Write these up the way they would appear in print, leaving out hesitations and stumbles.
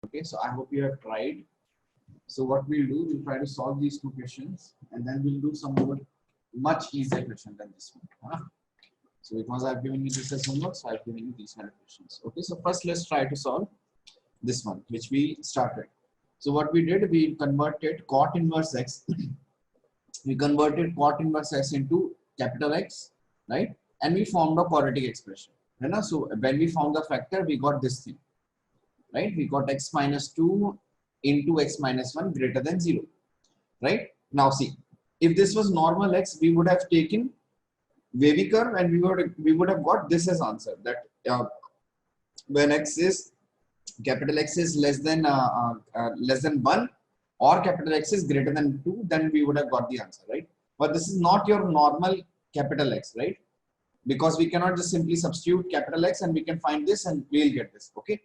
Okay, so I hope you have tried. So what we'll do, we'll try to solve these two questions and then we'll do some more much easier question than this one. So because I've given you this as homework, so I've given you these kind of questions. Okay, so first let's try to solve this one, which we started. So what we did, we converted cot inverse x. We converted cot inverse x into capital X, right? And we formed a quadratic expression. Right? So when we found the factor, we got this thing, right? We got x minus 2 into x minus 1 greater than 0, right? Now see, if this was normal x, we would have taken wavy curve and we would have got this as answer, that when x is capital X is less than 1 or capital X is greater than 2, then we would have got the answer, right? But this is not your normal capital X, right? Because we cannot just simply substitute capital X and we can find this and we'll get this, okay?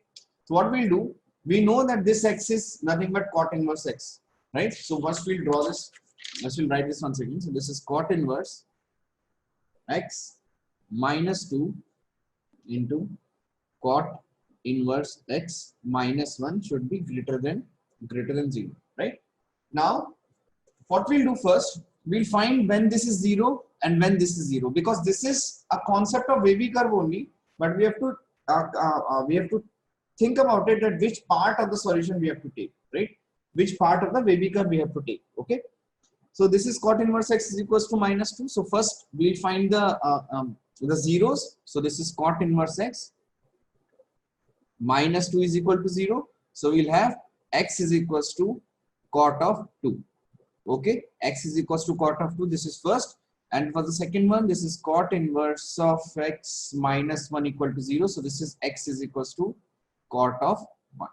So what we'll do, we know that this X is nothing but cot inverse X, right? So first we'll draw this, let's we'll write this once again. So this is cot inverse X minus 2 into cot inverse X minus 1 should be greater than 0, right? Now what we'll do first, we'll find when this is 0 and when this is 0, because this is a concept of wavy curve only, but we have to think about it, that which part of the solution we have to take, right? Which part of the wavy curve we have to take, okay? So this is cot inverse X is equals to minus 2. So first we'll find the zeros. So this is cot inverse X minus 2 is equal to 0. So we'll have X is equals to cot of 2. Okay, X is equals to cot of 2. This is first. And for the second one, this is cot inverse of X minus 1 equal to 0. So this is X is equals to cot of 1.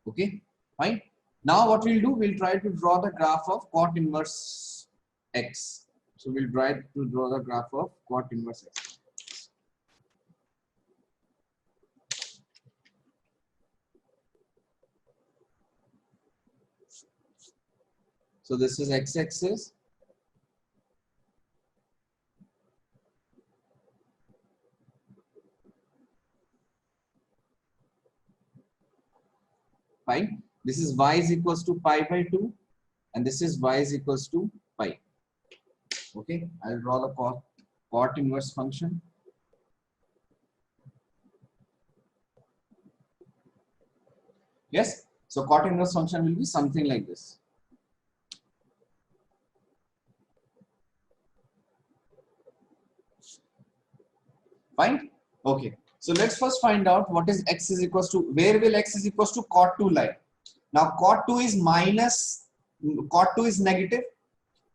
Okay, fine. Now what we'll do, we'll try to draw the graph of cot inverse X. So we'll try to draw the graph of cot inverse X. So this is x-axis. Fine. This is y is equals to pi by 2 and this is y is equals to pi. Okay, I'll draw the cot inverse function. Yes, so cot inverse function will be something like this. Fine. Okay. So let's first find out what is x is equals to, where will x is equals to cot 2 lie? Now cot 2 is minus, cot 2 is negative,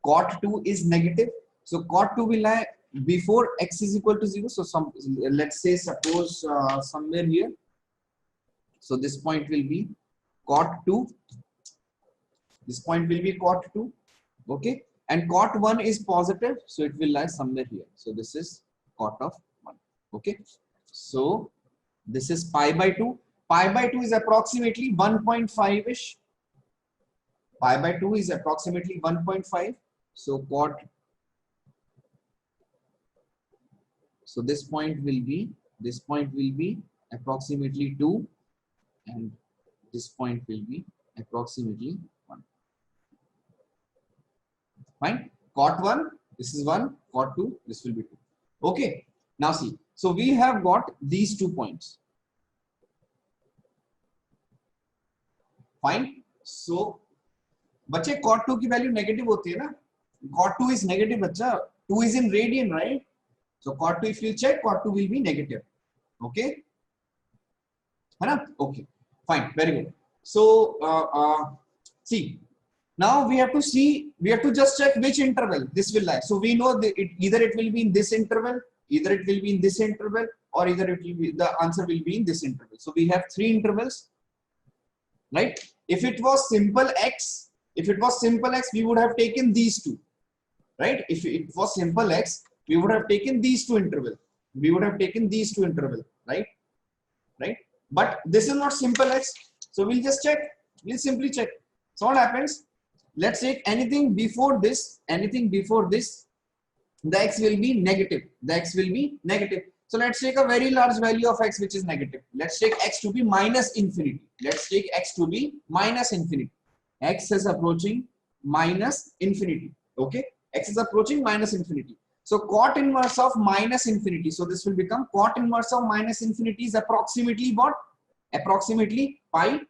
cot 2 is negative. So cot 2 will lie before x is equal to 0. So let's say suppose somewhere here. So this point will be cot 2. This point will be cot 2. Okay. And cot 1 is positive. So it will lie somewhere here. So this is cot of 1. Okay. So this is pi by 2. Pi by 2 is approximately 1.5-ish. Pi by 2 is approximately 1.5. So cot. So this point will be approximately 2 and this point will be approximately 1. Fine. Cot 1, this is 1. Cot 2, this will be 2. Okay. Now see. So we have got these 2 points. Fine. So, बच्चे cot 2 की value negative होती है ना? Cot 2 is negative बच्चा. 2 is in radian, right? So cot 2, if you check, cot 2 will be negative. Okay? है ना? Okay. Fine. Very good. So see. Now we have to just check which interval this will lie. So we know that either it will be in this interval, either it will be in this interval, or either it will be, the answer will be in this interval. So we have 3 intervals, right? If it was simple x, we would have taken these 2, right? If it was simple x, we would have taken these 2 intervals. Right? Right? But this is not simple x, so we'll just check. We'll simply check. So what happens? Let's take anything before this, the x will be negative. So let's take a very large value of x which is negative. Let's take x to be minus infinity. Let's take x to be minus infinity. X is approaching minus infinity. Okay, x is approaching minus infinity. So cot inverse of minus infinity. So this will become cot inverse of minus infinity is approximately what? Approximately pi,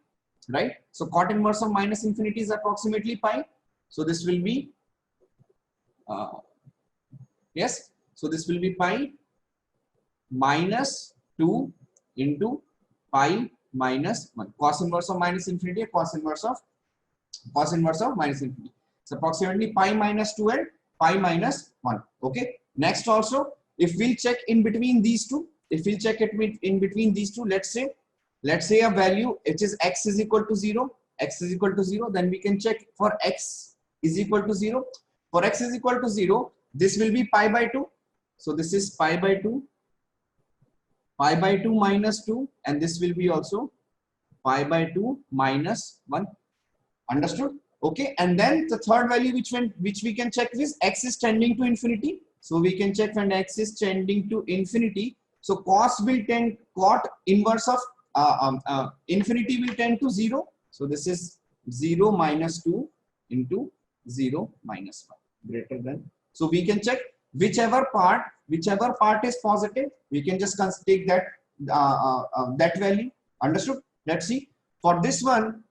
right? So cot inverse of minus infinity is approximately pi. So this will be yes. So this will be pi minus 2 into pi minus 1. Cos inverse of minus infinity, cos inverse of minus infinity. It's approximately pi minus 2 and pi minus 1. Okay. Next also, if we'll check in between these two, let's say a value which is x is equal to 0, then we can check for x is equal to 0. For x is equal to 0, this will be pi by 2. So this is pi by 2 minus 2, and this will be also pi by 2 minus 1. Understood? Okay, and then the third value which we can check is x is tending to infinity. So we can check when x is tending to infinity. So cot inverse of infinity will tend to 0. So this is 0 minus 2 into 0 minus 1 greater than. So we can check whichever part is positive, we can just take that that value. Understood? Let's see. For this one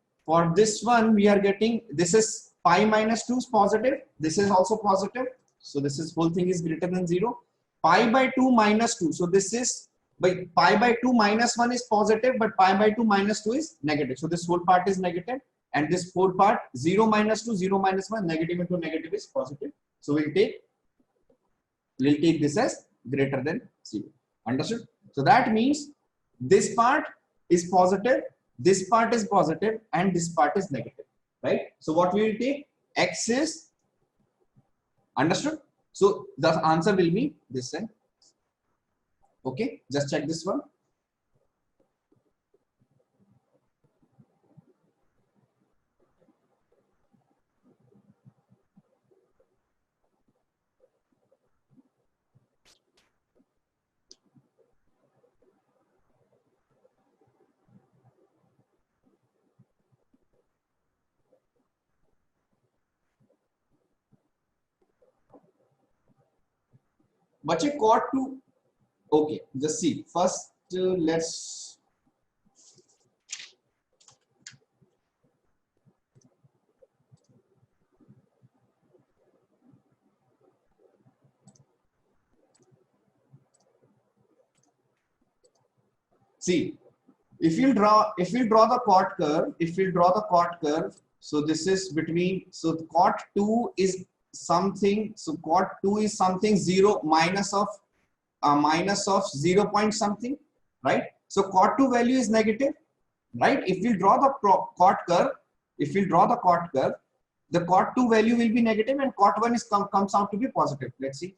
we are getting, this is pi minus 2 is positive, this is also positive. So this is whole thing is greater than 0. Pi by 2 minus 2. So this is by pi by 2 minus 1 is positive, but pi by 2 minus 2 is negative. So this whole part is negative, and this whole part 0 minus 2, 0 minus 1, negative into negative is positive. So we'll take this as greater than 0. Understood? So that means this part is positive, this part is positive, and this part is negative, right? So what we will take? X is, understood? So the answer will be this one. Okay, just check this one. But you caught to, okay, just see first. Let's see. If you draw the cot curve, so this is between, so cot 2 is something, so cot 2 is something 0 minus of 0 point something, right? So cot 2 value is negative, right? If you draw the cot curve, the cot 2 value will be negative and cot 1 is comes out to be positive. Let's see.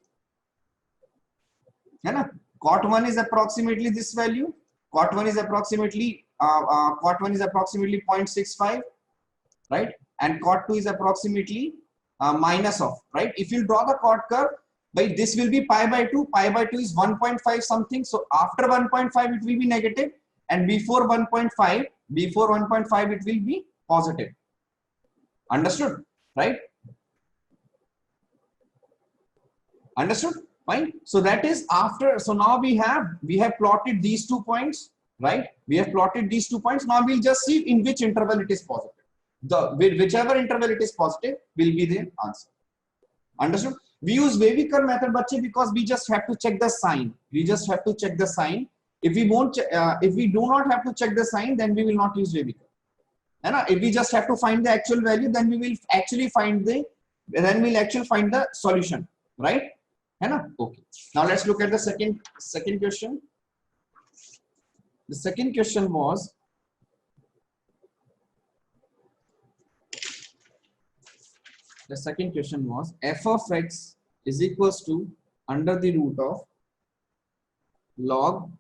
Yeah, cot 1 is approximately this value. Cot 1 is approximately 0.65, right? And cot 2 is approximately minus of, right? If you draw the cot curve, by this will be pi by 2. Pi by 2 is 1.5 something. So after 1.5 it will be negative, and before 1.5 it will be positive. Understood? Right? Understood? Fine. So that is after. So now we have plotted these 2 points, right? We have plotted these 2 points. Now we'll just see in which interval it is positive. Whichever interval it is positive will be the answer. Understood? We use wavy curve method, bache, because we just have to check the sign. If we won't, if we do not have to check the sign, then we will not use wavy curve. If we just have to find the actual value, then we will actually find the solution, right? Okay. Now let's look at the second question. The second question was, f of x is equals to under the root of log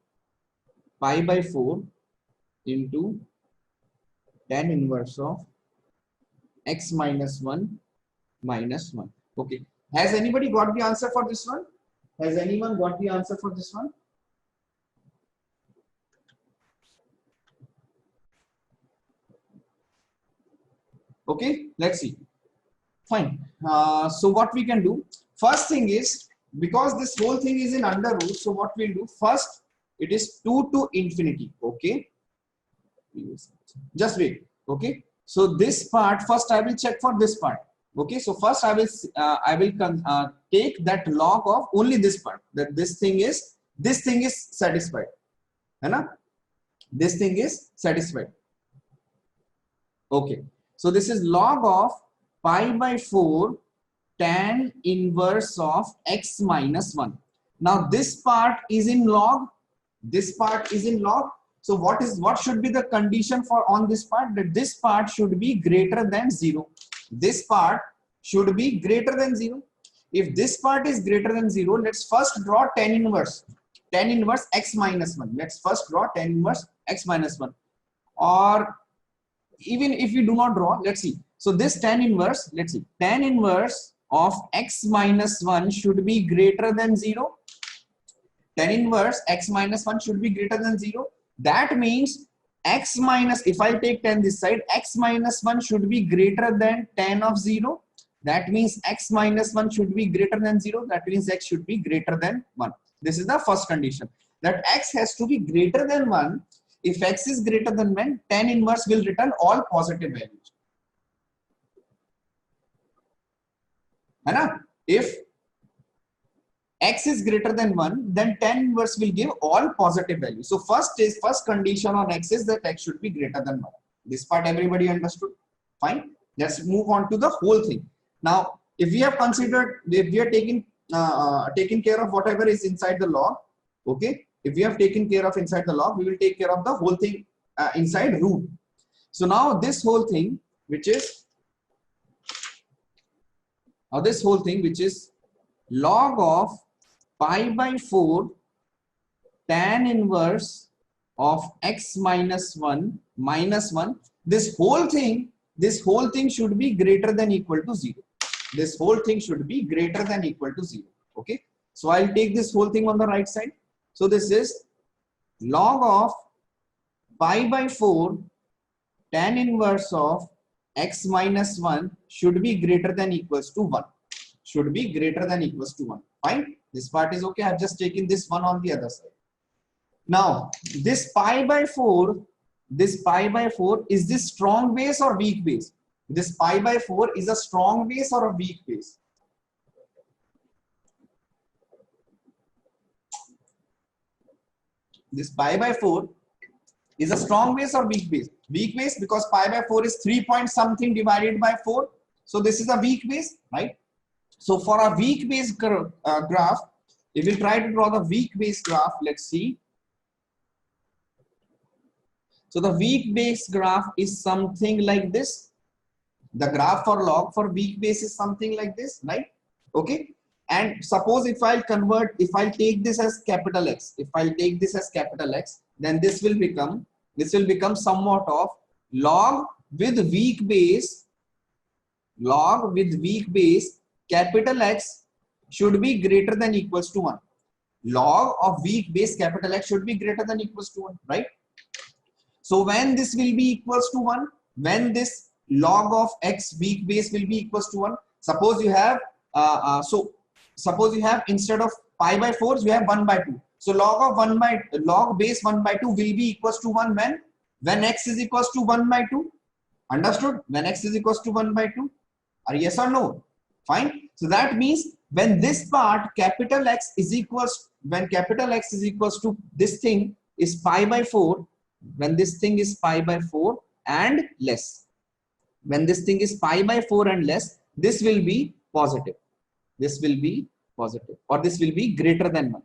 pi by 4 into tan inverse of x minus 1 minus 1. Okay. Has anybody got the answer for this one? Has anyone got the answer for this one? Okay, let's see. Fine. So what we can do, first thing is, because this whole thing is in under root, so what we'll do first, it is 2 to infinity. Okay, just wait. Okay, so this part first I will check for this part. Okay, so first I will take that log of only this part, that this thing is satisfied, है ना? This thing is satisfied. Okay, so this is log of pi by 4 tan inverse of x minus 1. Now this part is in log, this part is in log. So what should be the condition for on this part? That this part should be greater than 0. This part should be greater than 0. If this part is greater than 0, let's first draw tan inverse x minus 1. Let's first draw tan inverse x minus 1. Or even if we do not draw, let's see. So this tan inverse, let's see, tan inverse of x minus 1 should be greater than 0. Tan inverse x minus 1 should be greater than 0. That means x minus, if I take tan this side, x minus 1 should be greater than tan of 0. That means x minus 1 should be greater than 0. That means x should be greater than 1. This is the first condition, that x has to be greater than 1. If x is greater than 1, tan inverse will return all positive values. है ना? If x is greater than 1, then tan inverse will give all positive values. So first condition on x is that x should be greater than 1. This part everybody understood? Fine. Let's move on to the whole thing. Now, if we have considered, if we are taking care of whatever is inside the log, okay. If we have taken care of inside the log, we will take care of the whole thing inside root. So now this whole thing, which is log of pi by 4 tan inverse of x minus 1 minus 1. This whole thing should be greater than equal to 0. This whole thing should be greater than equal to 0. Okay. So I'll take this whole thing on the right side. So this is log of pi by 4 tan inverse of x minus 1 should be greater than equals to 1. Should be greater than equals to 1. Fine. This part is okay. I've just taken this one on the other side. Now, this pi by 4 is this strong base or weak base? This pi by 4 is a strong base or a weak base? This pi by 4 is a strong base or weak base? Weak base, because pi by 4 is 3 point something divided by 4. So this is a weak base, right? So for a weak base graph, if we try to draw the weak base graph, let's see. So the weak base graph is something like this. The graph for log for weak base is something like this, right? Okay. And suppose if I take this as capital X, then this will become somewhat of log with weak base, capital X should be greater than equals to 1. Log of weak base capital X should be greater than equals to 1, right? So when this will be equals to 1, when this log of x weak base will be equals to 1, suppose you have instead of pi by 4, you have 1 by 2. So log base 1 by 2 will be equals to 1 when x is equals to 1 by 2. Understood? When x is equals to 1 by 2. Or yes or no? Fine. So that means when this part capital X is equals, when capital X is equals to this thing is pi by 4, when this thing is pi by 4 and less, when this thing is pi by 4 and less, this will be positive. This will be positive, or this will be greater than 1.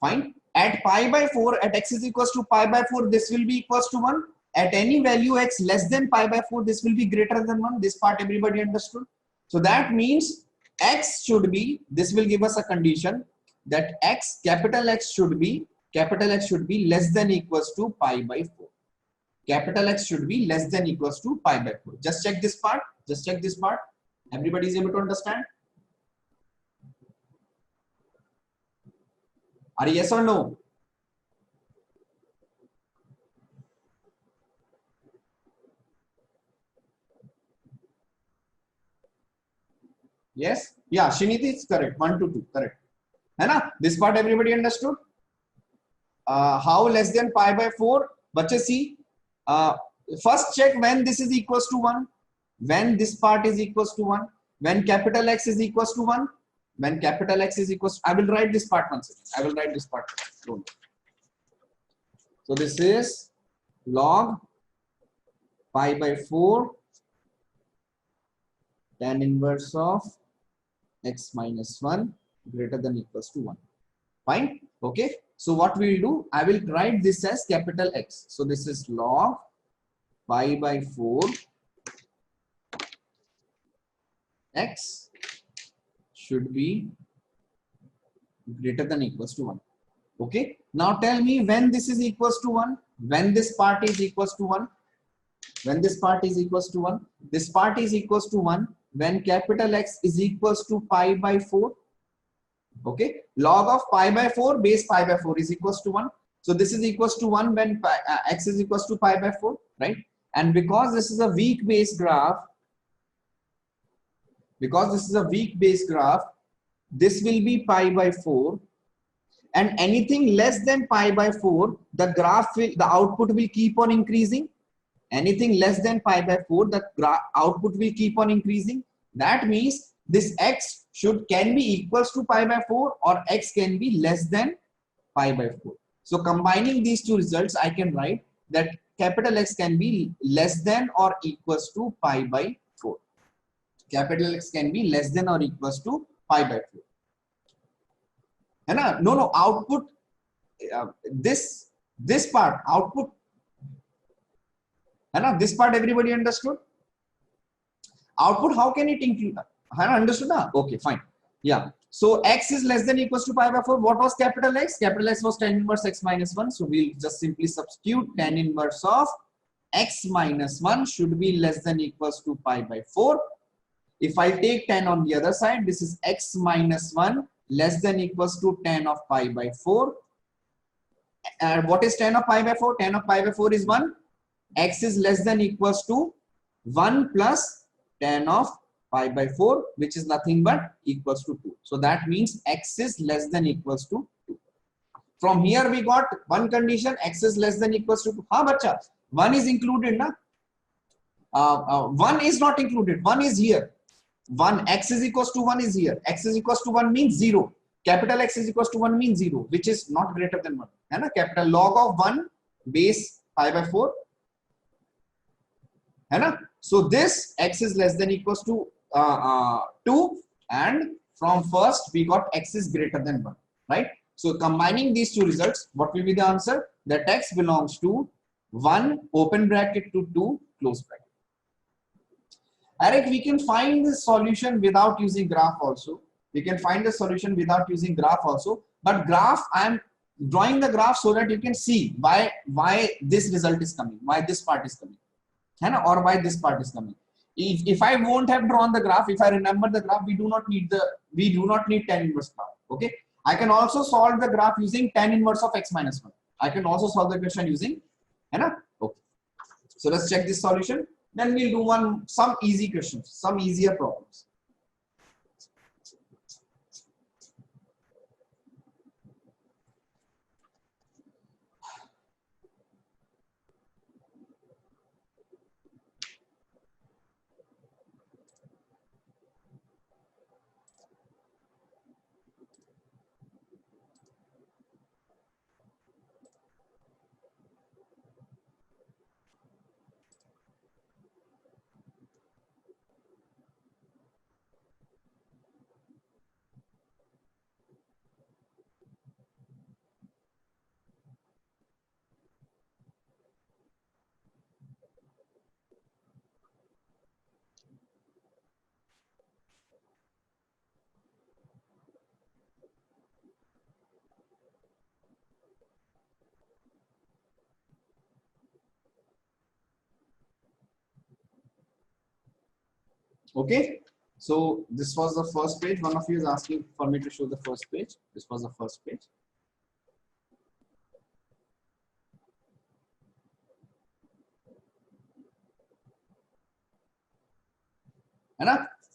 Fine. At pi by 4, at x is equals to pi by 4, this will be equals to 1. At any value x less than pi by 4, this will be greater than 1. This part everybody understood? So that means x should be, this will give us a condition that capital X should be less than equals to pi by 4. Capital X should be less than equals to pi by 4. Just check this part. Everybody is able to understand? Are yes or no? Yes, yeah, Shiniti is correct. 1 to 2, correct. है ना? This part everybody understood? How less than pi by 4? बच्चे see. Uh, First check when this is equals to 1. When this part is equals to 1. When capital X is equals to 1. When capital X is equals to, I will write this part once. I will write this part. Don't. So this is log pi by 4 tan inverse of x minus 1 greater than equals to 1. Fine. Okay. So what we will do, I will write this as capital X. So this is log pi by 4 x should be greater than equals to 1. Okay. Now tell me when this is equals to 1, when this part is equals to 1, when this part is equals to 1, this part is equals to 1 when capital X is equals to pi by 4. Okay, log of pi by 4 base pi by 4 is equals to 1. So this is equals to 1 when x is equals to pi by 4, right? And because this is a weak base graph, this will be pi by 4, and anything less than pi by 4, the output will keep on increasing. Anything less than pi by 4, the output will keep on increasing. That means this x can be equals to pi by 4 or x can be less than pi by 4. So combining these two results, I can write that capital X can be less than or equals to pi by 4. Capital X can be less than or equals to pi by 4. And no, output, this part, output, and this part everybody understood? Output, how can it include? Understood? Okay, fine. Yeah. So x is less than equals to pi by 4. What was capital X? Capital X was tan inverse x minus 1. So we'll just simply substitute tan inverse of x minus 1 should be less than equals to pi by 4. If I take tan on the other side, this is x minus 1 less than equals to tan of pi by 4. And what is tan of pi by 4? Tan of pi by 4 is 1. X is less than equals to 1 plus tan of pi by 4, which is nothing but equals to 2. So that means x is less than equals to 2. From here we got one condition, x is less than equals to 2. Ha, bacha, 1 is included, na? 1 is not included. 1 is here. 1, x is equals to 1 is here. X is equals to 1 means 0. Capital X is equals to 1 means 0, which is not greater than 1. And capital log of 1 base pi by 4. So this x is less than equals to 2, and from first we got x is greater than 1, right? So combining these two results, what will be the answer? That x belongs to 1 open bracket to 2 close bracket. Eric, we can find the solution without using graph also. We can find the solution without using graph also. But graph, I am drawing the graph so that you can see why this result is coming, why this part is coming, or why this part is coming. If I won't have drawn the graph, if I remember the graph, we do not need tan inverse graph. Okay, I can also solve the graph using tan inverse of x minus 1. I can also solve the question using, okay. So let's check this solution. Then we'll do some easy questions, some easier problems. Okay, so this was the first page. One of you is asking for me to show the first page. This was the first page.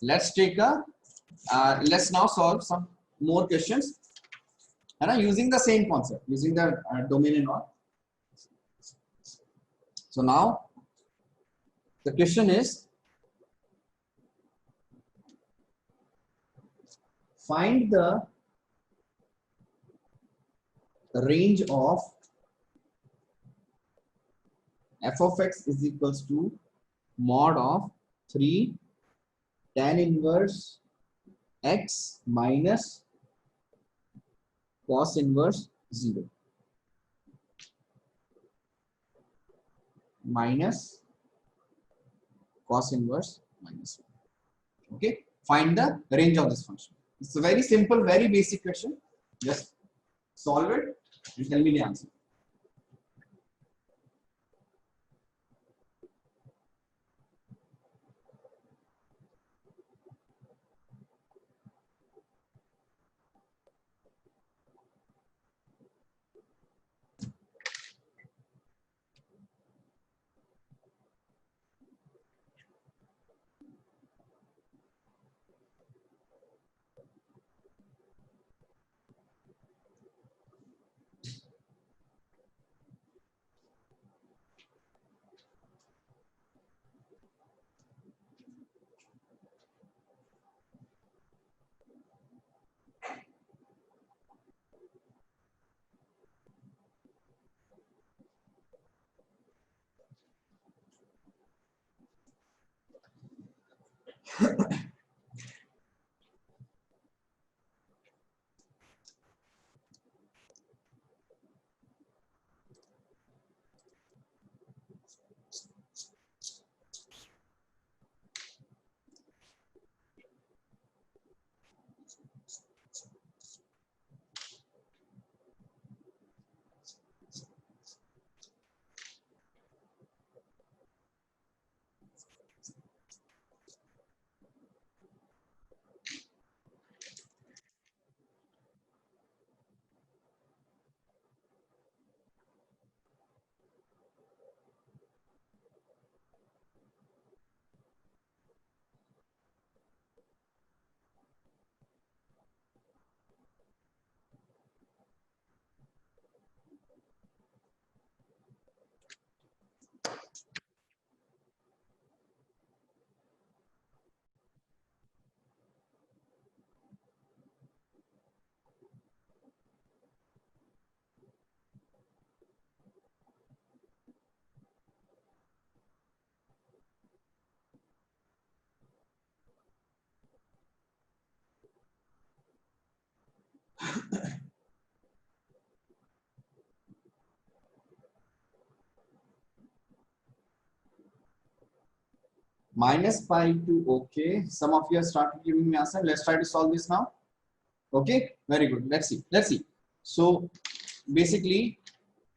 Let's take a Let's now solve some more questions, and using the same concept, using the domain and all. So now the question is, find the range of f of x is equals to mod of 3 tan inverse x minus cos inverse 0 minus cos inverse minus 1. Okay, find the range of this function. It's a very simple, very basic question. Just solve it and tell me the answer. Minus pi to, okay. Some of you have started giving me answer. Let's try to solve this now. Okay, very good. Let's see. Let's see. So basically,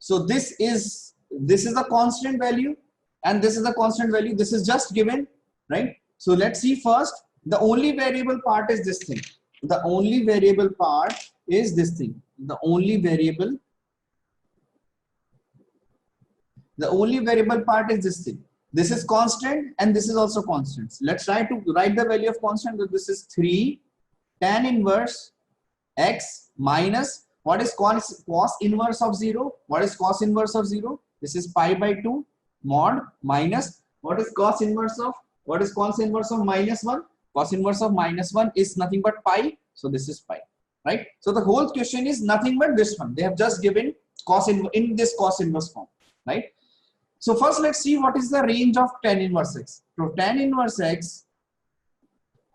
so this is the constant value, and this is the constant value. This is just given, right? So let's see first. The only variable part is this thing. The only variable part is this thing. The only variable part is this thing. This is constant and this is also constant. Let's try to write the value of constant. This is 3 tan inverse x minus, what is cos inverse of 0? What is cos inverse of 0? This is pi by 2 mod minus, what is cos inverse of minus 1? Cos inverse of minus 1 is nothing but pi. So this is pi, right? So the whole question is nothing but this one. They have just given cos in this cos inverse form, right? So first let's see what is the range of tan inverse x. So tan inverse x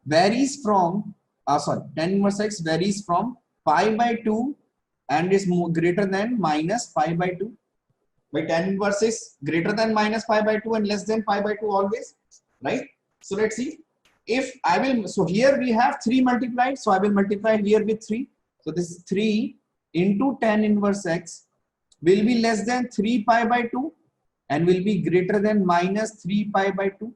varies from, tan inverse x varies from pi by 2 and is greater than minus pi by 2. By tan inverse is greater than minus pi by 2 and less than pi by 2 always, right? So let's see. If I will, so here we have 3 multiplied, so I will multiply here with 3. So this is 3 into tan inverse x will be less than 3 pi by 2 and will be greater than minus 3 pi by 2,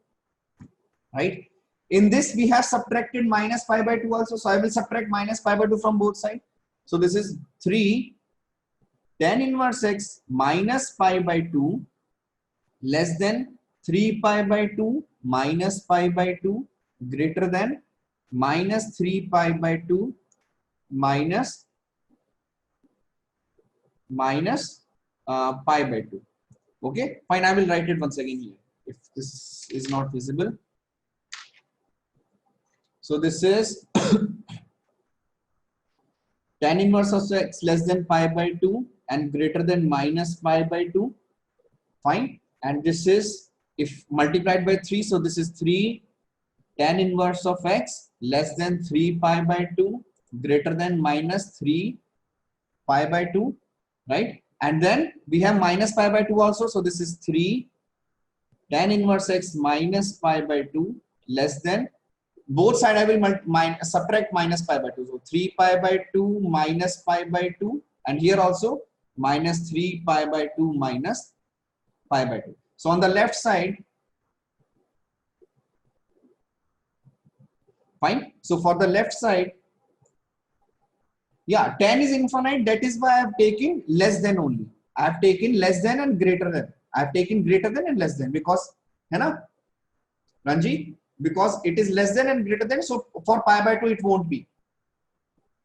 right? In this we have subtracted minus pi by 2 also, so I will subtract minus pi by 2 from both sides. So this is 3 tan inverse x minus pi by 2 less than 3 pi by 2 minus pi by 2 greater than minus 3 pi by 2 minus pi by 2. Okay, fine. I will write it once again here if this is not visible. So this is tan inverse of x less than pi by 2 and greater than minus pi by 2. Fine. And this is if multiplied by 3. So this is 3 tan inverse of x less than 3 pi by 2 greater than minus 3 pi by 2. Right. And then we have minus pi by 2 also. So this is 3 tan inverse x minus pi by 2 less than, both side I will subtract minus pi by 2. So 3 pi by 2 minus pi by 2, and here also minus 3 pi by 2 minus pi by 2. So on the left side, fine. So for the left side, yeah, tan is infinite. That is why I have taken less than only. I have taken less than and greater than. I have taken greater than and less than because, है ना, Ranji? Because it is less than and greater than. So for pi by 2 it won't be.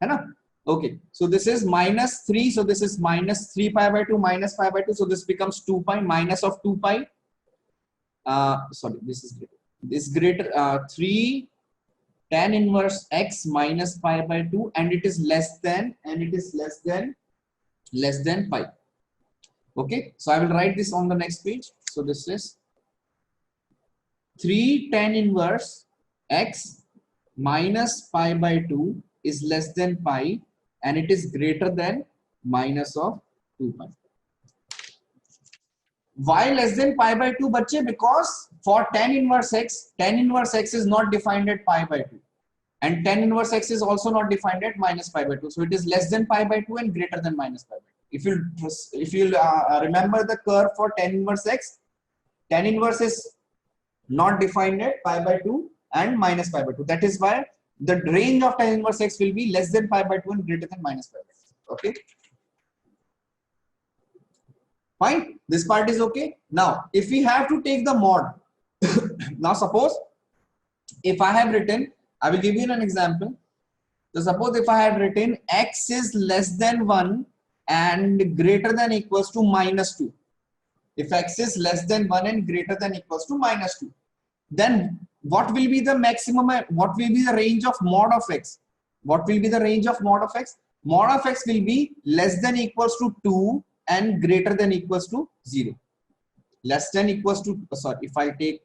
है ना? Okay. So this is minus 3. So this is minus 3 pi by 2 minus pi by 2. So this becomes 2 pi minus of 2 pi. Sorry, this is greater. This greater 3 tan inverse x minus pi by 2, and it is less than pi. Okay, so I will write this on the next page. So this is 3 tan inverse x minus pi by 2 is less than pi, and it is greater than minus of 2 pi. Why less than pi by 2, bachche? Because for tan inverse x is not defined at pi by 2, and tan inverse x is also not defined at minus pi by 2. So it is less than pi by 2 and greater than minus pi by 2. If you remember the curve for tan inverse x, tan inverse is not defined at pi by 2 and minus pi by 2. That is why the range of tan inverse x will be less than pi by 2 and greater than minus pi by 2. Okay. Fine. This part is okay. Now, if we have to take the mod, now suppose if I have written, I will give you an example. So suppose if I have written x is less than 1 and greater than equals to minus 2. If x is less than 1 and greater than equals to minus 2, then what will be the maximum, what will be the range of mod of x? What will be the range of mod of x? Mod of x will be less than equals to 2 and greater than equals to 0. Less than equals to, sorry, if I take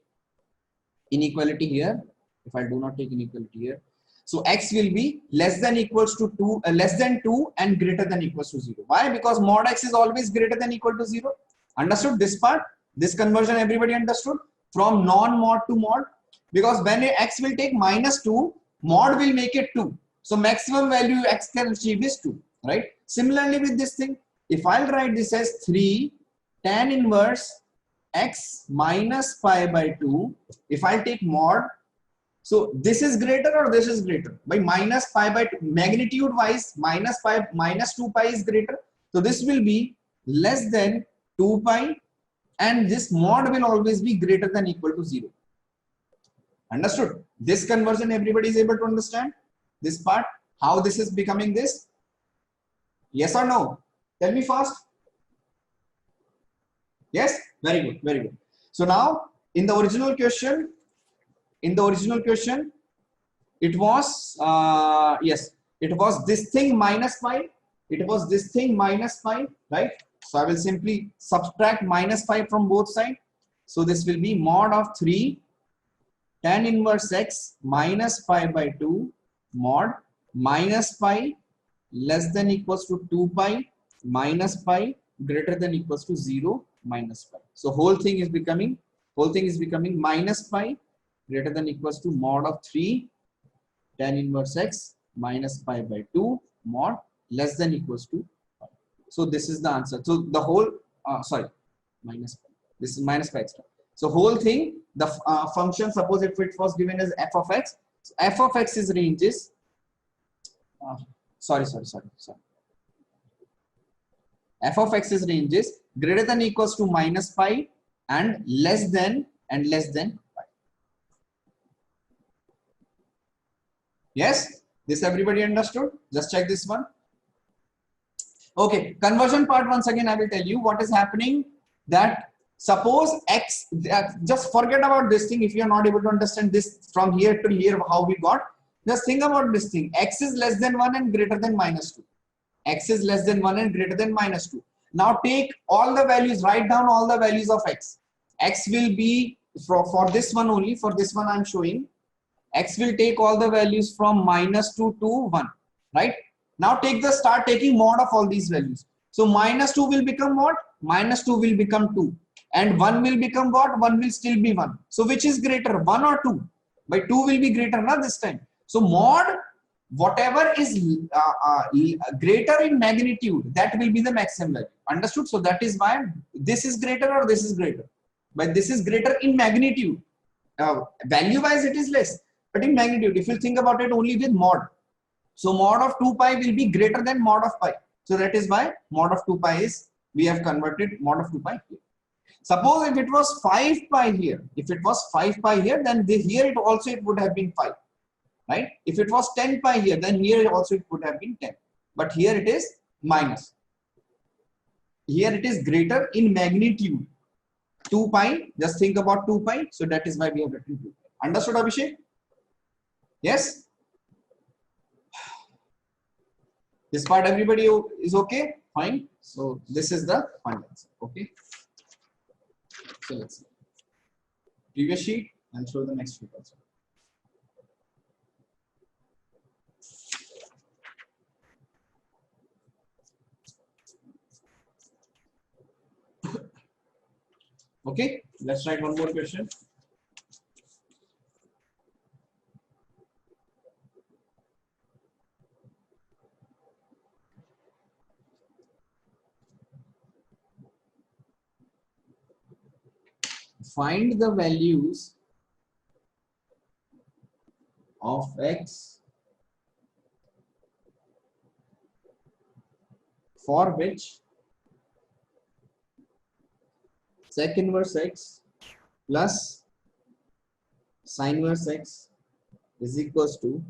inequality here, if I do not take inequality here, so x will be less than equals to 2, less than 2 and greater than equals to 0. Why? Because mod x is always greater than equal to 0. Understood this part? This conversion everybody understood? From non-mod to mod. Because when x will take minus 2, mod will make it 2. So maximum value x can achieve is 2. Right? Similarly with this thing, if I'll write this as 3 tan inverse x minus pi by 2, if I take mod, so this is greater or this is greater? By minus pi by 2, magnitude wise, minus 2 pi is greater. So this will be less than 2 pi, and this mod will always be greater than equal to 0. Understood? This conversion everybody is able to understand? This part, how this is becoming this? Yes or no? Tell me fast. Yes? Very good, very good. So now in the original question, it was yes, it was this thing minus pi. It was this thing minus pi, right? So I will simply subtract minus pi from both sides. So this will be mod of 3 tan inverse x minus pi by 2 mod minus pi less than equals to 2 pi minus pi greater than equals to 0 minus pi. So whole thing is becoming minus pi greater than equals to mod of 3 tan inverse x minus pi by 2 mod less than equals to pi. So this is the answer. So the whole sorry, minus pi. This is minus pi extra. So whole thing, the function, suppose if it was given as f of x, so f of x is ranges sorry, f of x is ranges greater than equals to minus pi and less than pi. Yes, this everybody understood? Just check this one. Okay, conversion part once again I will tell you what is happening. That suppose x, just forget about this thing if you are not able to understand this from here to here how we got. Just think about this thing. X is less than 1 and greater than -2. X is less than 1 and greater than -2. Now take all the values, write down all the values of x. X will be for this one only, for this one I am showing. X will take all the values from -2 to 1, right? Now start taking mod of all these values. So -2 will become what? -2 will become 2. And 1 will become what? 1 will still be 1. So which is greater, 1 or 2? By 2 will be greater now this time. So mod, whatever is greater in magnitude, that will be the maximum value. Understood? So that is why this is greater or this is greater. But this is greater in magnitude. Value wise it is less. But in magnitude, if you think about it only with mod. So mod of 2 pi will be greater than mod of pi. So that is why mod of 2 pi is, we have converted mod of 2 pi here. Suppose if it was 5 pi here, if it was 5 pi here, then here it also it would have been 5. Right? If it was 10 pi here, then here also it would have been 10. But here it is minus. Here it is greater in magnitude. 2 pi, just think about 2 pi. So that is why we have written 2 pi. Understood, Abhishek? Yes? This part everybody is okay? Fine. So this is the final answer. Okay. So let's see. Previous sheet and show the next sheet also. Okay, let's write one more question. Find the values of x for which sec inverse x plus sin inverse x is equals to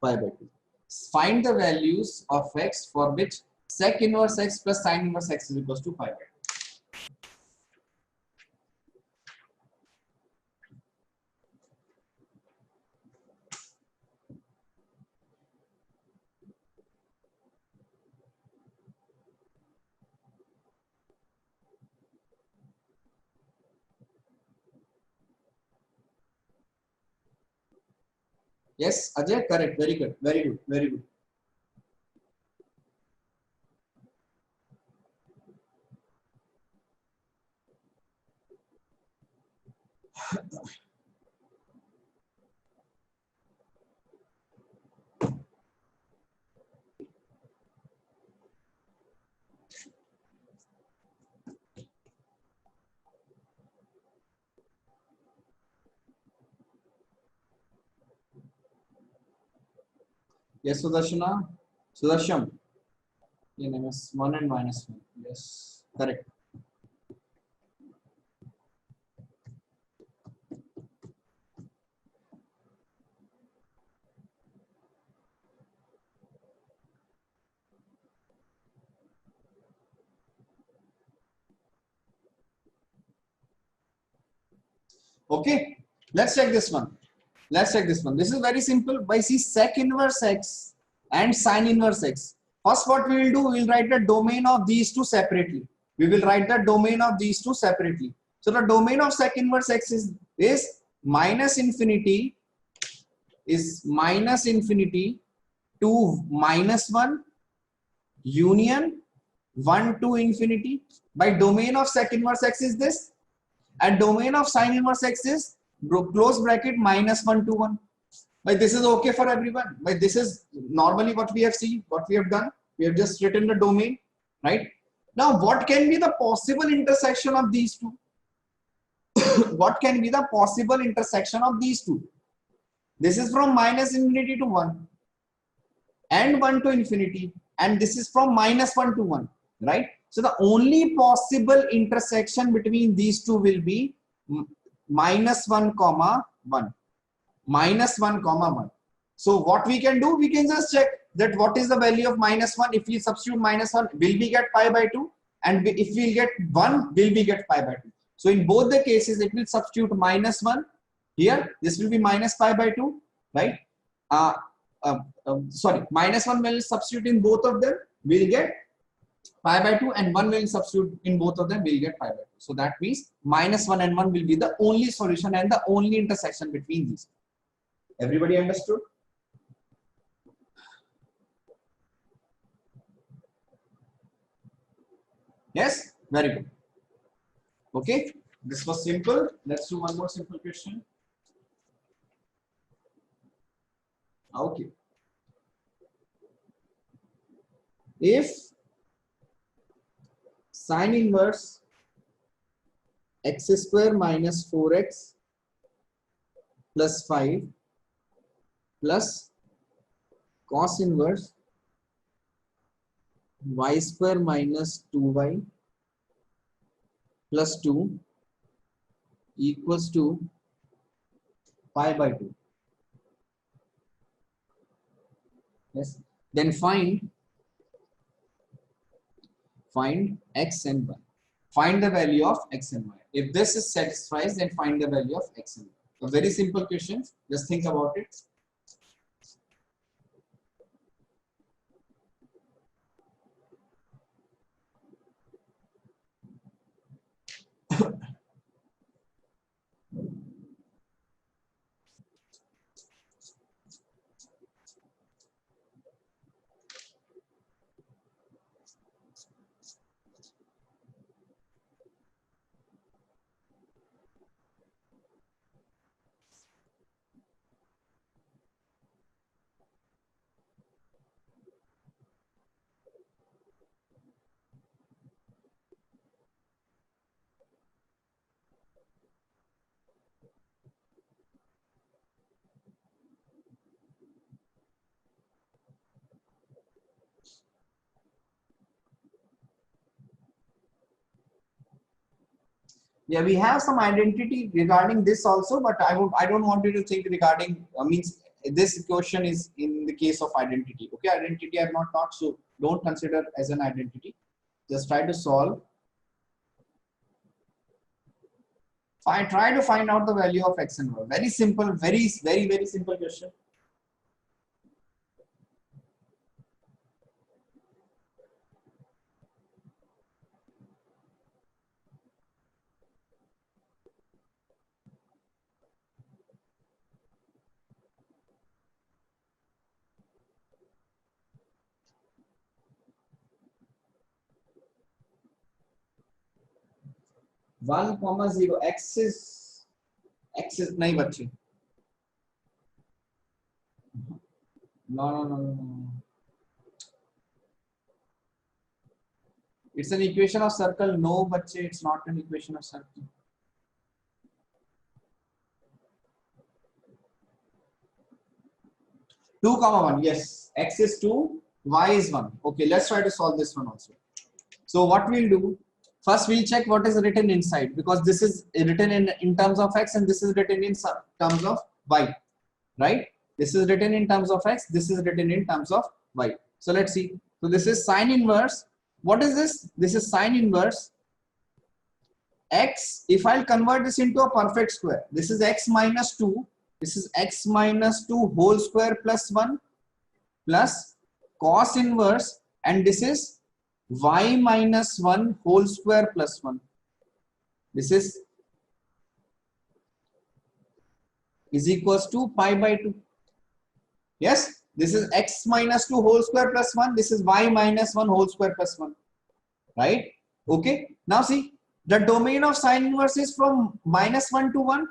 pi by 2. Find the values of x for which sec inverse x plus sin inverse x is equals to pi by 2. Yes, Ajay, correct. Very good. Very good. Very good. Yes, Sudarshana. Sudarsham. Your name is 1 and -1. Yes, correct. Okay, let's check this one. Let's check this one. This is very simple. By see sec inverse x and sin inverse x. First, what we will do, we will write the domain of these two separately. We will write the domain of these two separately. So the domain of sec inverse x is minus infinity to -1 union 1 to infinity. By domain of sec inverse x is this, and domain of sin inverse x is close bracket -1 to 1. But this is okay for everyone. But this is normally what we have seen, what we have done. We have just written the domain, right? Now, what can be the possible intersection of these two? What can be the possible intersection of these two? This is from -infinity to 1 and 1 to infinity, and this is from -1 to 1, right? So the only possible intersection between these two will be -1, -1, -1, So what we can do, we can just check that what is the value of -1. If we substitute -1, will we get pi by 2? And if we get 1, will we get pi by 2? So in both the cases, it will substitute -1 here. This will be minus pi by 2, right? Sorry, -1 will substitute in both of them. We'll get pi by 2, and 1 will substitute in both of them. We'll get pi by 2. So that means -1 and 1 will be the only solution and the only intersection between these. Everybody understood? Yes, very good. Okay, this was simple. Let's do one more simple question. Okay. If sine inverse x square minus 4x plus 5 plus cos inverse y square minus 2y plus 2 equals to pi by 2. Yes. Then find x and y. Find the value of x and y. If this is satisfies, then find the value of x and y. A very simple question. Just think about it. Yeah, we have some identity regarding this also, but I don't want you to think regarding means this question is in the case of identity. Okay, identity I have not taught, so don't consider as an identity. Just try to solve. Try to find out the value of x and y. Very simple, very simple question. One comma 0 x is nahi bache. No. It's an equation of circle. No, bache, it's not an equation of circle. Two comma 1. Yes, x is 2, y is 1. Okay, let's try to solve this one also. So what we'll do, first we'll check what is written inside, because this is written in terms of x and this is written in terms of y, right? This is written in terms of x, this is written in terms of y. So let's see. So this is sine inverse. What is this? This is sine inverse x. If I'll convert this into a perfect square, this is x minus 2. This is x minus 2 whole square plus 1 plus cos inverse, and this is y minus 1 whole square plus 1. This is equals to pi by 2. Yes, this is x minus 2 whole square plus 1. This is y minus 1 whole square plus 1. Right? Okay. Now see, the domain of sine inverse is from -1 to 1.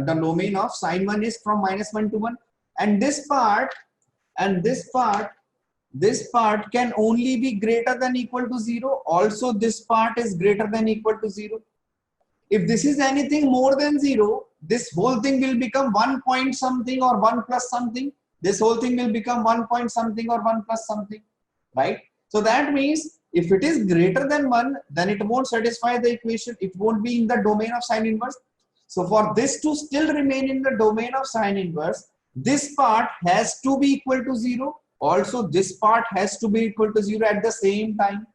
The domain of sine 1 is from -1 to 1. And this part can only be greater than equal to 0. Also, this part is greater than equal to 0. If this is anything more than 0, this whole thing will become 1 point something or 1 plus something. This whole thing will become 1 point something or 1 plus something, right? So that means if it is greater than 1, then it won't satisfy the equation. It won't be in the domain of sine inverse. So for this to still remain in the domain of sine inverse, This part has to be equal to 0. Also, this part has to be equal to 0 at the same time,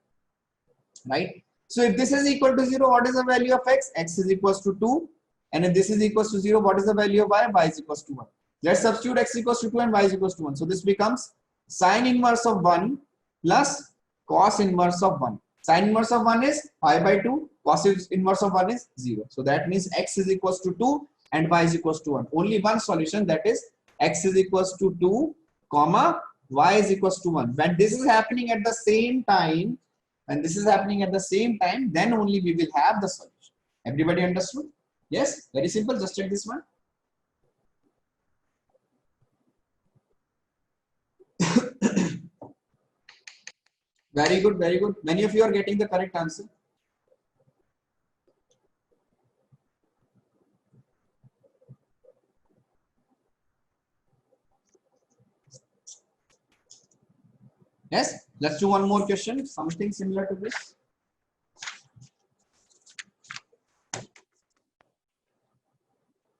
right? So if this is equal to 0, what is the value of x? X is equals to 2. And if this is equals to 0, what is the value of y? Y is equals to 1. Let's substitute x equals to 2 and y is equals to 1. So this becomes sine inverse of 1 plus cos inverse of 1. Sine inverse of 1 is pi by 2. Cos inverse of 1 is 0. So that means x is equals to 2 and y is equals to 1. Only one solution, that is x is equals to 2, comma, y is equals to 1. When this is happening at the same time, then only we will have the solution. Everybody understood? Yes, very simple. Just check this one. Very good, very good. Many of you are getting the correct answer. Yes, let's do one more question, something similar to this.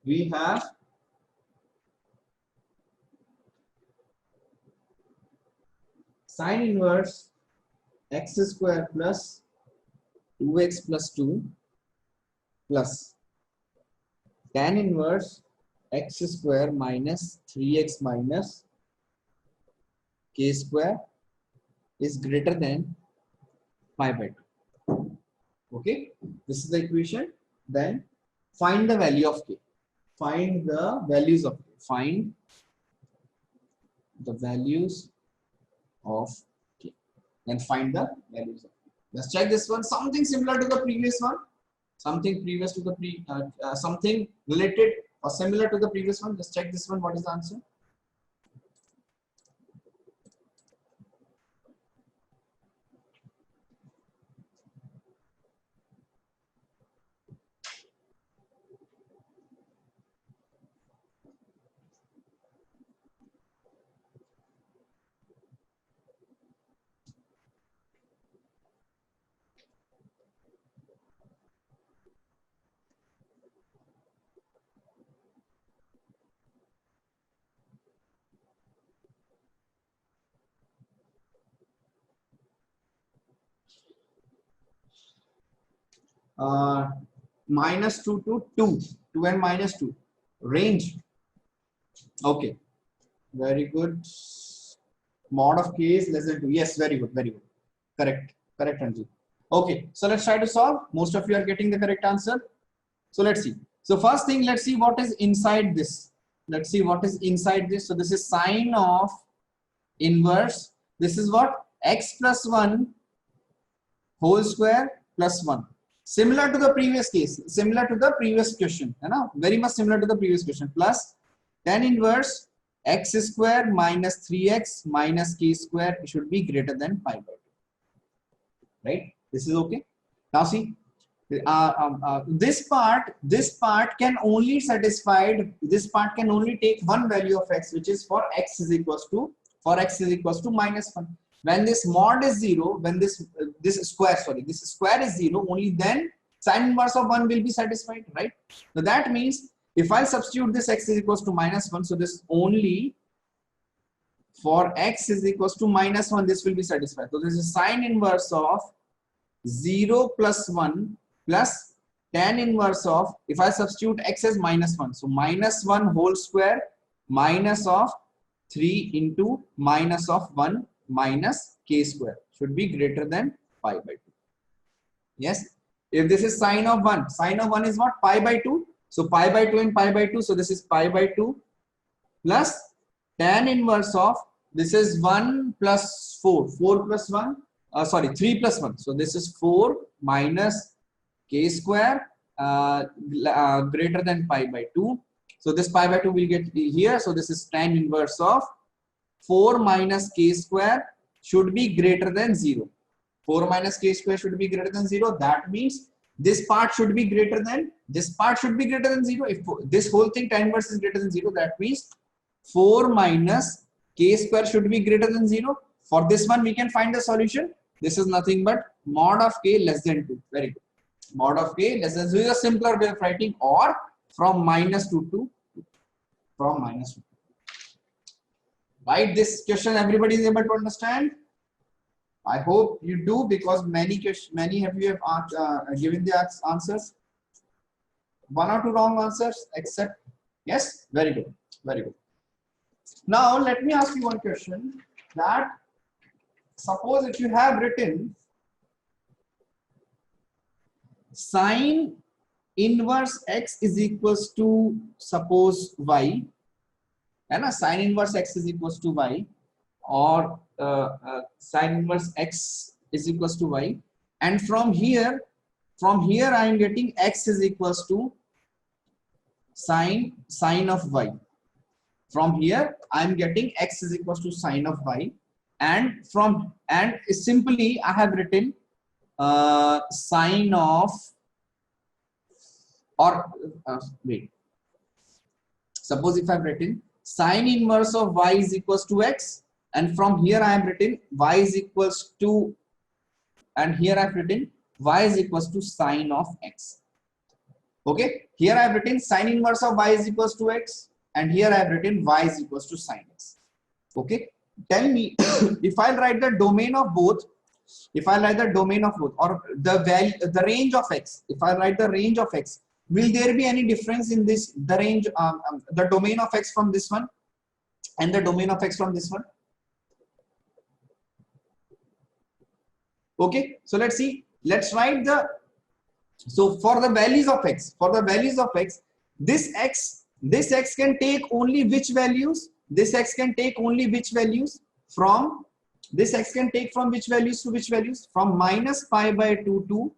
We have sine inverse x square plus 2x plus 2 plus tan inverse x square minus 3x minus k square is greater than pi by 2. Okay, this is the equation. Then find the value of k. Find the values of k. Find the values of k. Then find the values of k. Let's check this one. Something similar to the previous one. Something previous to the something related or similar to the previous one. Let's check this one. What is the answer? Minus 2 to 2, 2 and minus 2 range. Okay, very good. Mod of k is less than 2. Yes, very good, very good. Correct, correct, Anju. Okay, so let's try to solve. Most of you are getting the correct answer. So let's see. So first thing, let's see what is inside this. Let's see what is inside this. So this is sine of inverse. This is what? X plus 1 whole square plus 1. Similar to the previous case, similar to the previous question, you know, very much similar to the previous question, plus tan inverse x square minus 3x minus k square should be greater than pi by 2. Right? This is okay. Now see, this part can only satisfied. This part can only take one value of x, which is for x is equals to minus 1. When this mod is 0, when this square is 0, only then sine inverse of 1 will be satisfied, right? So that means if I substitute this x is equals to minus 1, so this only for x is equals to minus 1, this will be satisfied. So this is sine inverse of 0 plus 1 plus tan inverse of, if I substitute x as minus 1, so minus 1 whole square minus of 3 into minus of 1 minus k square should be greater than pi by 2. Yes, if this is sine of 1 is what? Pi by 2. So pi by 2 and pi by 2, so this is pi by 2 plus tan inverse of, this is 1 plus 4 plus 1, 3 plus 1, so this is 4 minus k square greater than pi by 2. So this pi by 2 will get here, so this is tan inverse of 4 minus k square should be greater than 0. 4 minus k square should be greater than 0. That means this part should be greater than 0. If this whole thing tan inverse is greater than 0, that means 4 minus k square should be greater than 0. For this one, we can find the solution. This is nothing but mod of k less than 2. Very good. Mod of k less than 0 is a simpler way of writing, or from minus 2 to 2. From minus 2. Right? This question everybody is able to understand. I hope you do, because many of you have given the answers. One or two wrong answers, except yes. Very good, very good. Now let me ask you one question. That suppose if you have written sine inverse x is equals to suppose y, and a sine inverse x is equals to y, or sine inverse x is equals to y, and from here I am getting x is equals to sine of y. From here I am getting x is equals to sine of y, and simply I have written sine of, or wait, suppose if I have written sine inverse of y is equals to x, and from here I am written y is equals to, and here I have written y is equals to sine of x. Okay, here I have written sine inverse of y is equals to x, and here I have written y is equals to sine x. Okay, tell me if I write the domain of both, or the value, the range of x, if I write the range of x, will there be any difference in this, the range, the domain of x from this one and the domain of x from this one? Okay, so let's see. Let's write the, so for the values of x, this x can take only which values? This x can take only which values? From this x can take from which values to which values? From minus pi by 2 to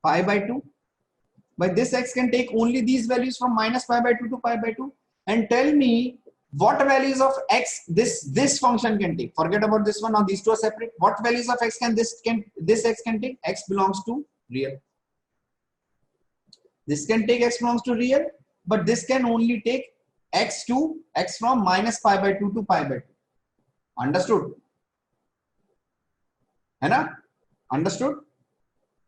pi by 2. But this x can take only these values from minus pi by 2 to pi by 2. And tell me what values of x this function can take. Forget about this one. Now these two are separate. What values of x can this x can take? X belongs to real. This can take x belongs to real, but this can only take x from minus pi by 2 to pi by 2. Understood? Anna? Understood?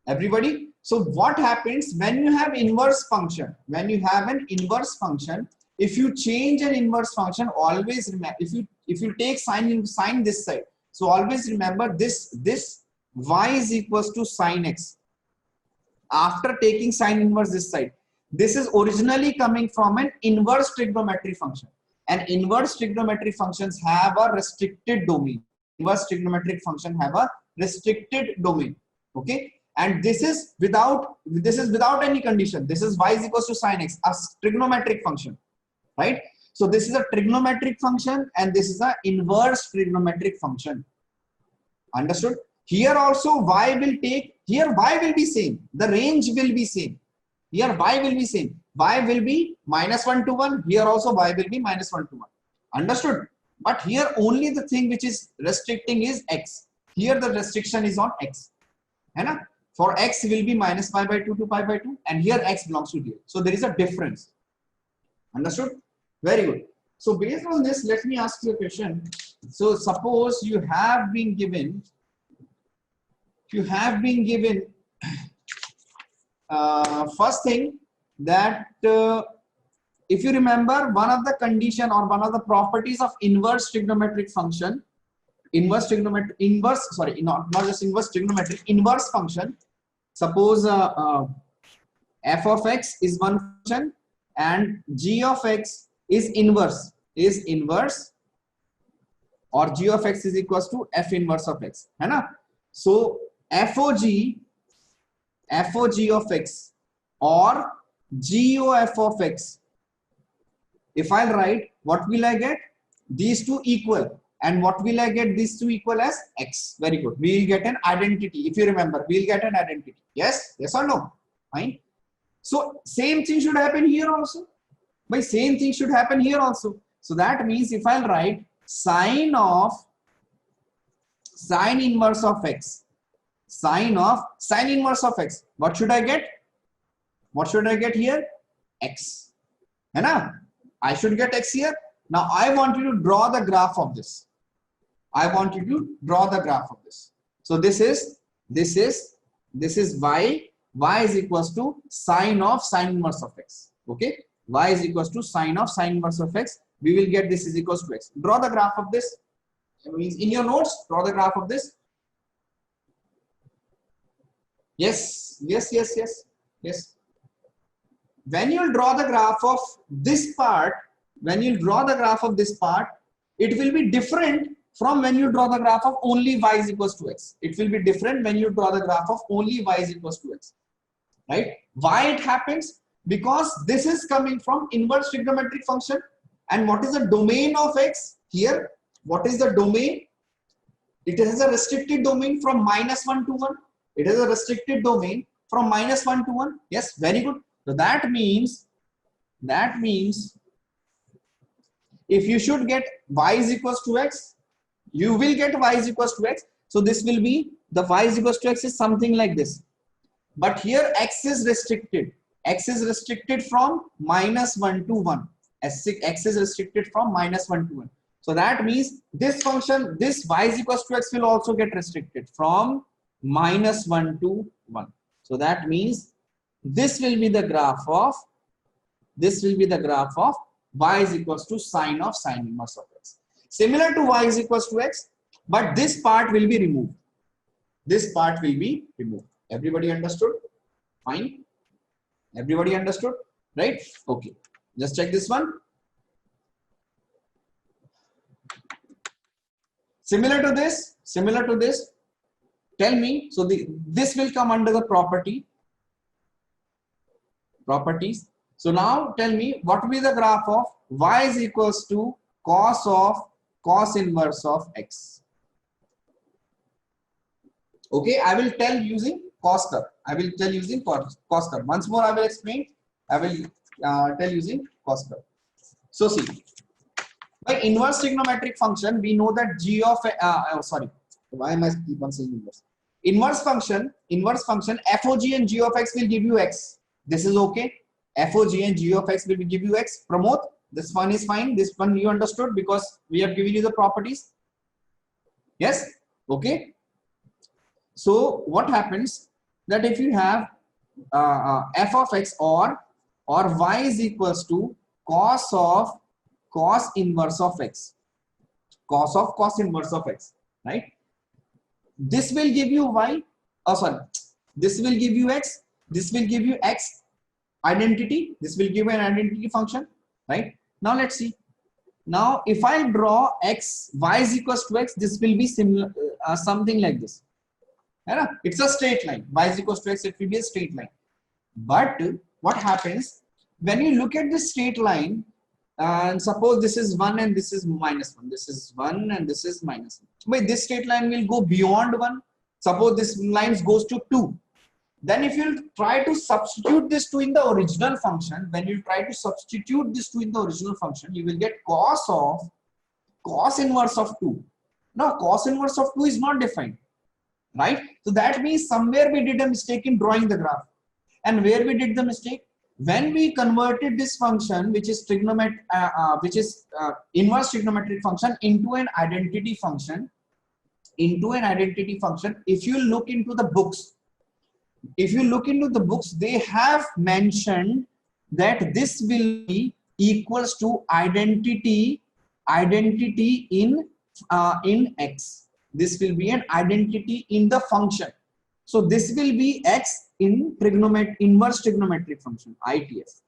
Everybody? So what happens when you have inverse function? When you have an inverse function, if you change an inverse function, always remember, if you take sine this side, so always remember this y is equals to sine x. After taking sine inverse this side, this is originally coming from an inverse trigonometric function, and inverse trigonometric functions have a restricted domain. Inverse trigonometric function have a restricted domain. Okay, and this is without any condition. This is y is equals to sine x, a trigonometric function, right? So this is a trigonometric function, and this is an inverse trigonometric function. Understood? Here also y will take, here y will be same, the range will be same. Here y will be same, y will be minus 1 to 1, here also y will be minus 1 to 1. Understood? But here only the thing which is restricting is x. Here the restriction is on x. Hai? For x will be minus pi by 2 to pi by 2, and here x belongs to real. So there is a difference. Understood? Very good. So based on this, let me ask you a question. So suppose you have been given first thing that if you remember, one of the condition or one of the properties of inverse trigonometric function, inverse function, suppose f of x is one function and g of x is inverse, or g of x is equals to f inverse of x, है ना? So FOG of x or GOF of x, if I write, what will I get? These two equal. And what will I get these two equal as? X. Very good. We will get an identity. If you remember, we will get an identity. Yes? Yes or no? Fine. So same thing should happen here also. By same thing should happen here also. So that means if I write sine inverse of x, sine inverse of x, what should I get? What should I get here? X. Hai na? I should get x here. Now I want you to draw the graph of this. So this is y. Y is equals to sine inverse of x. Okay. Y is equals to sine inverse of x. we will get this is equals to x. Draw the graph of this. It means in your notes, draw the graph of this. Yes, yes, yes, yes, yes. When you draw the graph of this part, when you draw the graph of this part, it will be different from when you draw the graph of only y is equals to x. It will be different when you draw the graph of only y is equals to x. Right? Why it happens? Because this is coming from inverse trigonometric function. And what is the domain of x here? What is the domain? It has a restricted domain from -1 to 1. It has a restricted domain from -1 to 1. Yes, very good. So that means if you should get y is equals to x, you will get y is equals to x. So this will be the y is equals to x is something like this. But here x is restricted. X is restricted from -1 to 1. X is restricted from -1 to 1. So that means this function, this y is equals to x will also get restricted from -1 to 1. So that means this will be the graph of y is equals to sine inverse of x. Similar to y is equals to x, but this part will be removed. This part will be removed. Everybody understood? Fine. Everybody understood? Right? Okay. Just check this one. Similar to this, tell me, so this will come under the properties. So now tell me what will be the graph of y is equals to cos inverse of x. Okay, I will tell using cos curve. Cos curve. Once more I will explain. I will tell using cos curve. So see, by inverse trigonometric function, we know that g of why am I keep on saying inverse? Inverse function fog and g of x will give you x. This is okay. Fog and g of x will give you x. Pramod, this one is fine. This one you understood because we have given you the properties. Yes. Okay. So what happens that if you have f of x or y is equals to cos inverse of x, cos inverse of x, right? This will give you y. This will give you x. This will give you x identity. This will give an identity function, right? Now let's see. Now if I draw y is equals to x, this will be similar, something like this. It's a straight line. Y is equals to x, it will be a straight line. But what happens when you look at this straight line, and suppose this is 1 and this is -1, this is 1 and this is -1. But this straight line will go beyond 1. Suppose this line goes to 2. Then if you try to substitute this 2 in the original function, you will get cos inverse of 2. Now cos inverse of 2 is not defined. Right? So that means somewhere we did a mistake in drawing the graph. And where we did the mistake? When we converted this function, which is inverse trigonometric function, into an identity function, if you look into the books, they have mentioned that this will be equals to identity in x. This will be an identity in the function. So this will be x in inverse trigonometric function, ITF.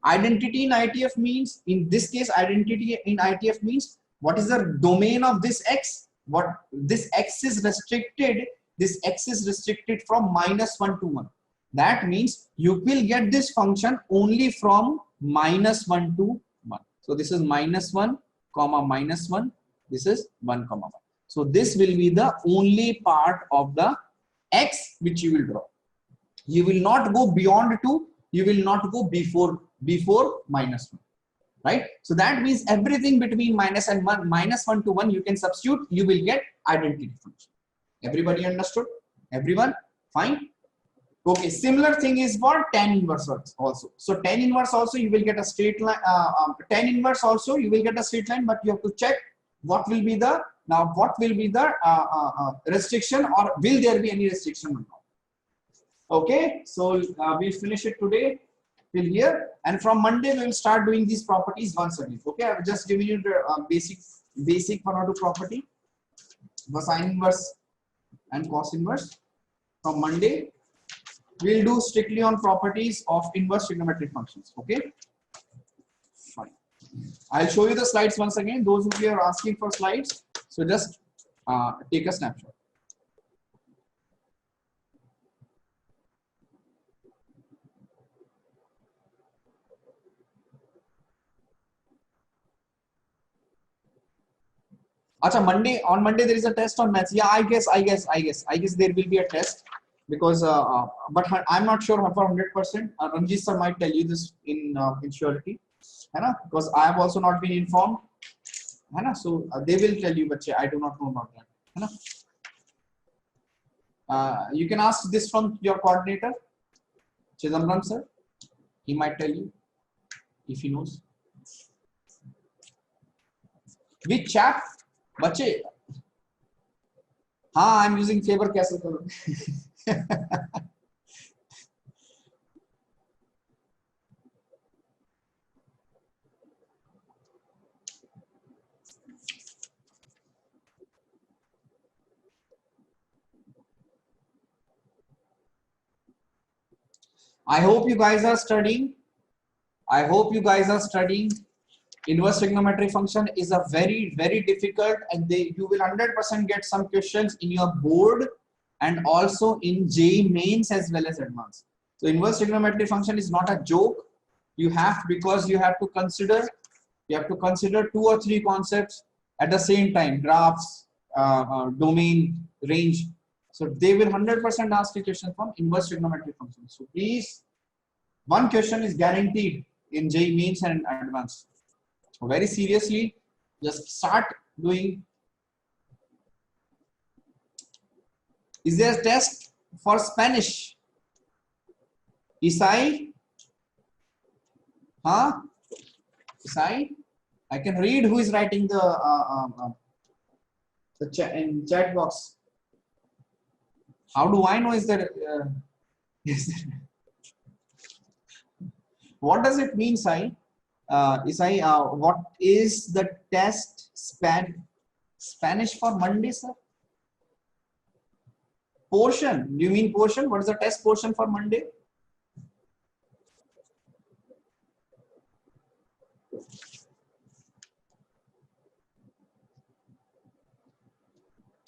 Identity in ITF means, in this case, identity in ITF means what is the domain of this x? What this x is restricted. This x is restricted from -1 to 1. That means you will get this function only from -1 to 1. So this is -1, -1. This is 1, 1. So this will be the only part of the x which you will draw. You will not go beyond 2. You will not go before -1. Right? So that means everything between -1 to 1 you can substitute. You will get identity function. Everybody understood? Everyone? Fine? Okay. Similar thing is for tan inverse also. So tan inverse also you will get a straight line. Tan inverse also you will get a straight line, but you have to check what will be the restriction, or will there be any restriction or not? Okay, so we finish it today. till here, and from Monday we will start doing these properties once again. Okay, I've just given you the basic one or two property, the sine inverse and cos inverse. From Monday we'll do strictly on properties of inverse trigonometric functions. Okay, fine. I'll show you the slides once again. Those who are asking for slides, so just take a snapshot. Acha, on Monday there is a test on maths. Yeah, I guess there will be a test because but I'm not sure for 100%. Ranjit sir might tell you this in surety, है ना? Because I have also not been informed, है ना? So they will tell you, but I do not know about that, है ना? You can ask this from your coordinator, Chidambaram sir. He might tell you if he knows. Which chap? बच्चे, हाँ, I'm using Faber Castell color. I hope you guys are studying. Inverse trigonometric function is a very difficult, and you will 100% get some questions in your board and also in JEE mains as well as advanced. So inverse trigonometric function is not a joke. Because you have to consider 2 or 3 concepts at the same time: graphs, domain, range. So they will 100% ask a question from inverse trigonometric function. So please, one question is guaranteed in JEE mains and advanced. So very seriously, just start doing. Is there a test for Spanish? Isai? Huh? Isai? I can read who is writing the chat box. How do I know is there? What does it mean, Sai? Isai, what is the test Spanish for Monday, sir? Portion. Do you mean portion? What is the test portion for Monday?